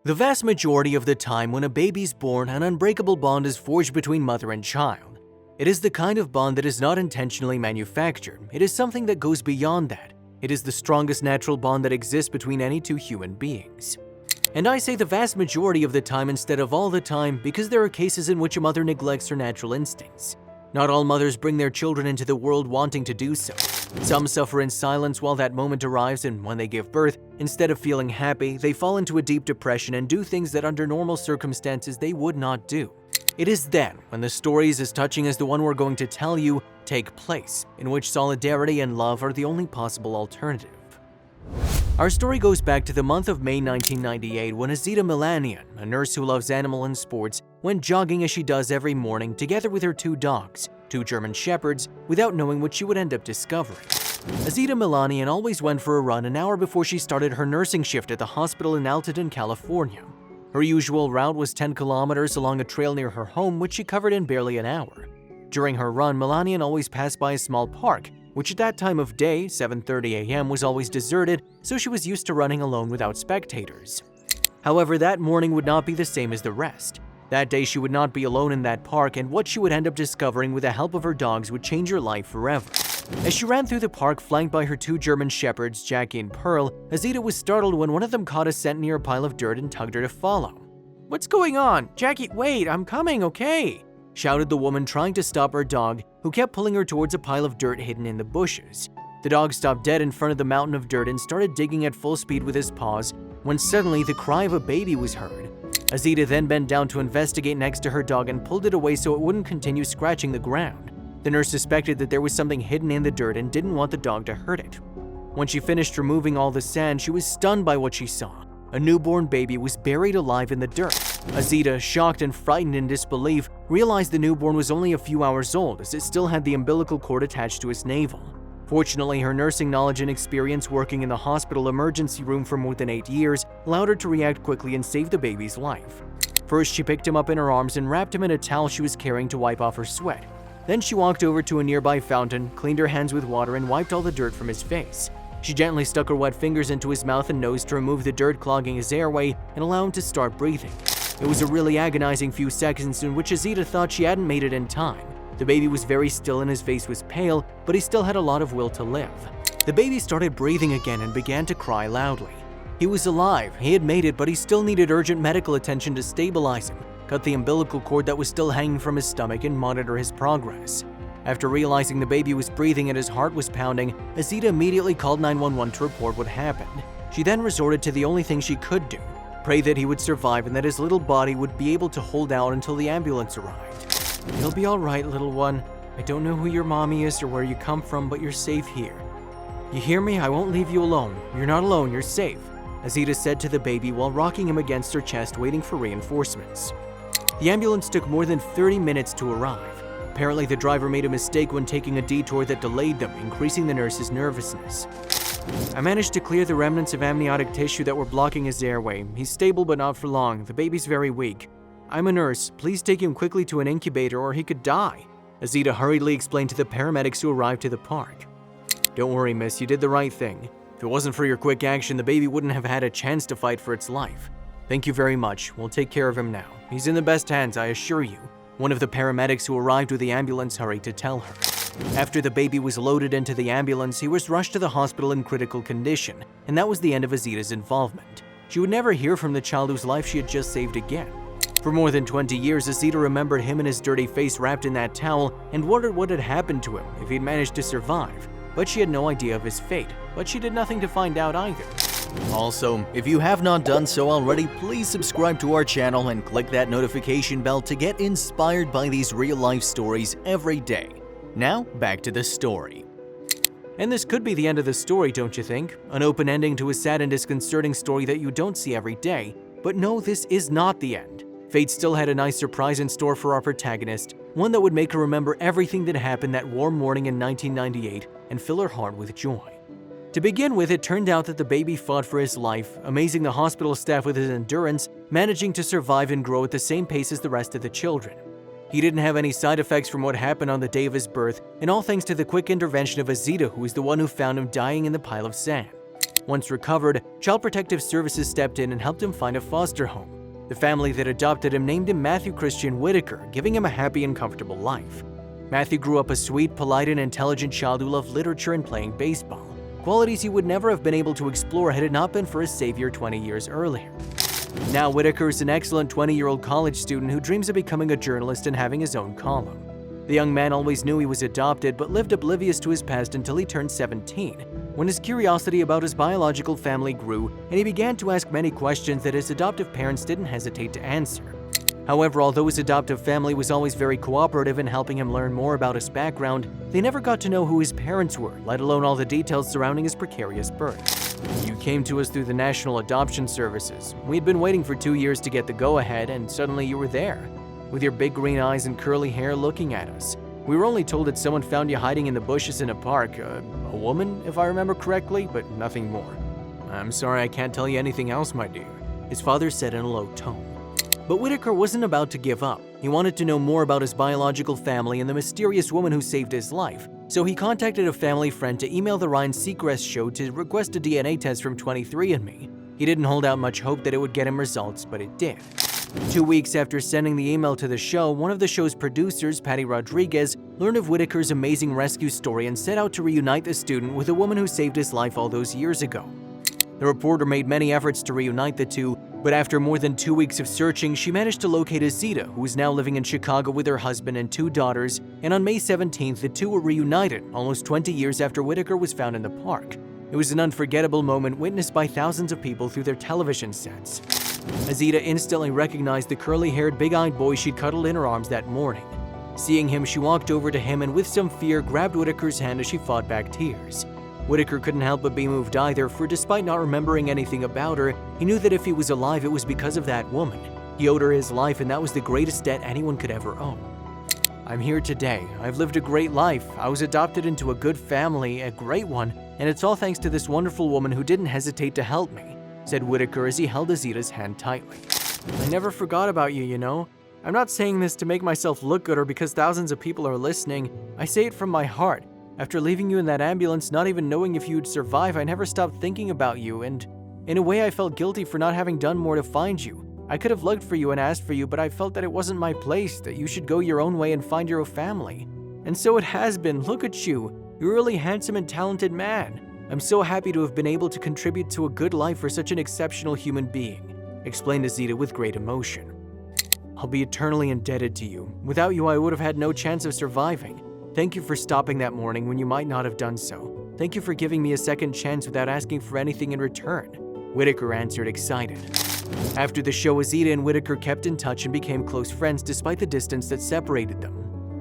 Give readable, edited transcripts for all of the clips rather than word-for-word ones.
The vast majority of the time when a baby's born, an unbreakable bond is forged between mother and child. It is the kind of bond that is not intentionally manufactured. It is something that goes beyond that. It is the strongest natural bond that exists between any two human beings. And I say the vast majority of the time instead of all the time because there are cases in which a mother neglects her natural instincts. Not all mothers bring their children into the world wanting to do so. Some suffer in silence while that moment arrives, and when they give birth, instead of feeling happy, they fall into a deep depression and do things that under normal circumstances they would not do. It is then, when the stories as touching as the one we're going to tell you take place, in which solidarity and love are the only possible alternative. Our story goes back to the month of May 1998 when Azita Milanian, a nurse who loves animal and sports, went jogging as she does every morning together with her two dogs, two German Shepherds, without knowing what she would end up discovering. Azita Milanian always went for a run an hour before she started her nursing shift at the hospital in Altadena, California. Her usual route was 10 kilometers along a trail near her home, which she covered in barely an hour. During her run, Milanian always passed by a small park, which at that time of day, 7:30 a.m., was always deserted, so she was used to running alone without spectators. However, that morning would not be the same as the rest. That day she would not be alone in that park, and what she would end up discovering with the help of her dogs would change her life forever. As she ran through the park flanked by her two German Shepherds, Jackie and Pearl, Azita was startled when one of them caught a scent near a pile of dirt and tugged her to follow. "What's going on? Jackie, wait, I'm coming, okay?" shouted the woman, trying to stop her dog, who kept pulling her towards a pile of dirt hidden in the bushes. The dog stopped dead in front of the mountain of dirt and started digging at full speed with his paws, when suddenly the cry of a baby was heard. Azita then bent down to investigate next to her dog and pulled it away so it wouldn't continue scratching the ground. The nurse suspected that there was something hidden in the dirt and didn't want the dog to hurt it. When she finished removing all the sand, she was stunned by what she saw. A newborn baby was buried alive in the dirt. Azita, shocked and frightened in disbelief, realized the newborn was only a few hours old as it still had the umbilical cord attached to its navel. Fortunately, her nursing knowledge and experience working in the hospital emergency room for more than 8 years allowed her to react quickly and save the baby's life. First, she picked him up in her arms and wrapped him in a towel she was carrying to wipe off her sweat. Then she walked over to a nearby fountain, cleaned her hands with water, and wiped all the dirt from his face. She gently stuck her wet fingers into his mouth and nose to remove the dirt clogging his airway and allow him to start breathing. It was a really agonizing few seconds in which Azita thought she hadn't made it in time. The baby was very still and his face was pale, but he still had a lot of will to live. The baby started breathing again and began to cry loudly. He was alive, he had made it, but he still needed urgent medical attention to stabilize him, cut the umbilical cord that was still hanging from his stomach, and monitor his progress. After realizing the baby was breathing and his heart was pounding, Azita immediately called 911 to report what happened. She then resorted to the only thing she could do: pray that he would survive and that his little body would be able to hold out until the ambulance arrived. "You'll be all right, little one. I don't know who your mommy is or where you come from, but you're safe here. You hear me? I won't leave you alone. You're not alone, you're safe," Azita said to the baby while rocking him against her chest, waiting for reinforcements. The ambulance took more than 30 minutes to arrive. Apparently, the driver made a mistake when taking a detour that delayed them, increasing the nurse's nervousness. "I managed to clear the remnants of amniotic tissue that were blocking his airway. He's stable but not for long. The baby's very weak. I'm a nurse. Please take him quickly to an incubator or he could die," Azita hurriedly explained to the paramedics who arrived to the park. "Don't worry, miss. You did the right thing. If it wasn't for your quick action, the baby wouldn't have had a chance to fight for its life. Thank you very much. We'll take care of him now. He's in the best hands, I assure you," one of the paramedics who arrived with the ambulance hurried to tell her. After the baby was loaded into the ambulance, he was rushed to the hospital in critical condition, and that was the end of Azita's involvement. She would never hear from the child whose life she had just saved again. For more than 20 years, Azita remembered him and his dirty face wrapped in that towel and wondered what had happened to him if he'd managed to survive. But she had no idea of his fate, but she did nothing to find out either. Also, if you have not done so already, please subscribe to our channel and click that notification bell to get inspired by these real-life stories every day. Now, back to the story. And this could be the end of the story, don't you think? An open ending to a sad and disconcerting story that you don't see every day. But no, this is not the end. Fate still had a nice surprise in store for our protagonist, one that would make her remember everything that happened that warm morning in 1998 and fill her heart with joy. To begin with, it turned out that the baby fought for his life, amazing the hospital staff with his endurance, managing to survive and grow at the same pace as the rest of the children. He didn't have any side effects from what happened on the day of his birth, and all thanks to the quick intervention of Azita, who was the one who found him dying in the pile of sand. Once recovered, Child Protective Services stepped in and helped him find a foster home. The family that adopted him named him Matthew Christian Whitaker, giving him a happy and comfortable life. Matthew grew up a sweet, polite, and intelligent child who loved literature and playing baseball, qualities he would never have been able to explore had it not been for his savior 20 years earlier. Now Whitaker is an excellent 20-year-old college student who dreams of becoming a journalist and having his own column. The young man always knew he was adopted but lived oblivious to his past until he turned 17, when his curiosity about his biological family grew and he began to ask many questions that his adoptive parents didn't hesitate to answer. However, although his adoptive family was always very cooperative in helping him learn more about his background, they never got to know who his parents were, let alone all the details surrounding his precarious birth. "You came to us through the National Adoption Services. We'd been waiting for 2 years to get the go-ahead, and suddenly you were there, with your big green eyes and curly hair looking at us. We were only told that someone found you hiding in the bushes in a park, a woman, if I remember correctly, but nothing more." "I'm sorry I can't tell you anything else, my dear," his father said in a low tone. But Whitaker wasn't about to give up. He wanted to know more about his biological family and the mysterious woman who saved his life, so he contacted a family friend to email the Ryan Seacrest show to request a DNA test from 23andMe. He didn't hold out much hope that it would get him results, but it did. 2 weeks after sending the email to the show, one of the show's producers, Patty Rodriguez, learned of Whitaker's amazing rescue story and set out to reunite the student with a woman who saved his life all those years ago. The reporter made many efforts to reunite the two, but after more than 2 weeks of searching, she managed to locate Azita, who is now living in Chicago with her husband and 2 daughters, and on May 17th, the two were reunited, almost 20 years after Whitaker was found in the park. It was an unforgettable moment witnessed by thousands of people through their television sets. Azita instantly recognized the curly-haired, big-eyed boy she'd cuddled in her arms that morning. Seeing him, she walked over to him and with some fear grabbed Whitaker's hand as she fought back tears. Whitaker couldn't help but be moved either, for despite not remembering anything about her, he knew that if he was alive, it was because of that woman. He owed her his life, and that was the greatest debt anyone could ever owe. "I'm here today. I've lived a great life. I was adopted into a good family, a great one, and it's all thanks to this wonderful woman who didn't hesitate to help me," said Whitaker as he held Azita's hand tightly. "I never forgot about you, you know. I'm not saying this to make myself look good or because thousands of people are listening. I say it from my heart. After leaving you in that ambulance, not even knowing if you'd survive, I never stopped thinking about you, and in a way I felt guilty for not having done more to find you. I could have looked for you and asked for you, but I felt that it wasn't my place, that you should go your own way and find your own family. And so it has been. Look at you. You're a really handsome and talented man. I'm so happy to have been able to contribute to a good life for such an exceptional human being," explained Azita with great emotion. "I'll be eternally indebted to you. Without you, I would have had no chance of surviving. Thank you for stopping that morning when you might not have done so. Thank you for giving me a second chance without asking for anything in return," Whitaker answered, excited. After the show, Azita and Whitaker kept in touch and became close friends despite the distance that separated them.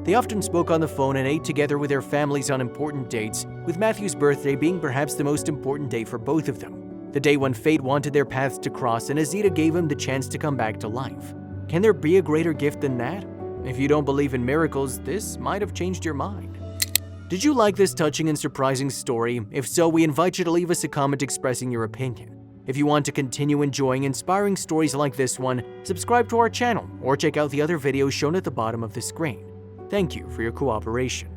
They often spoke on the phone and ate together with their families on important dates, with Matthew's birthday being perhaps the most important day for both of them. The day when fate wanted their paths to cross and Azita gave him the chance to come back to life. Can there be a greater gift than that? If you don't believe in miracles, this might have changed your mind. Did you like this touching and surprising story? If so, we invite you to leave us a comment expressing your opinion. If you want to continue enjoying inspiring stories like this one, subscribe to our channel or check out the other videos shown at the bottom of the screen. Thank you for your cooperation.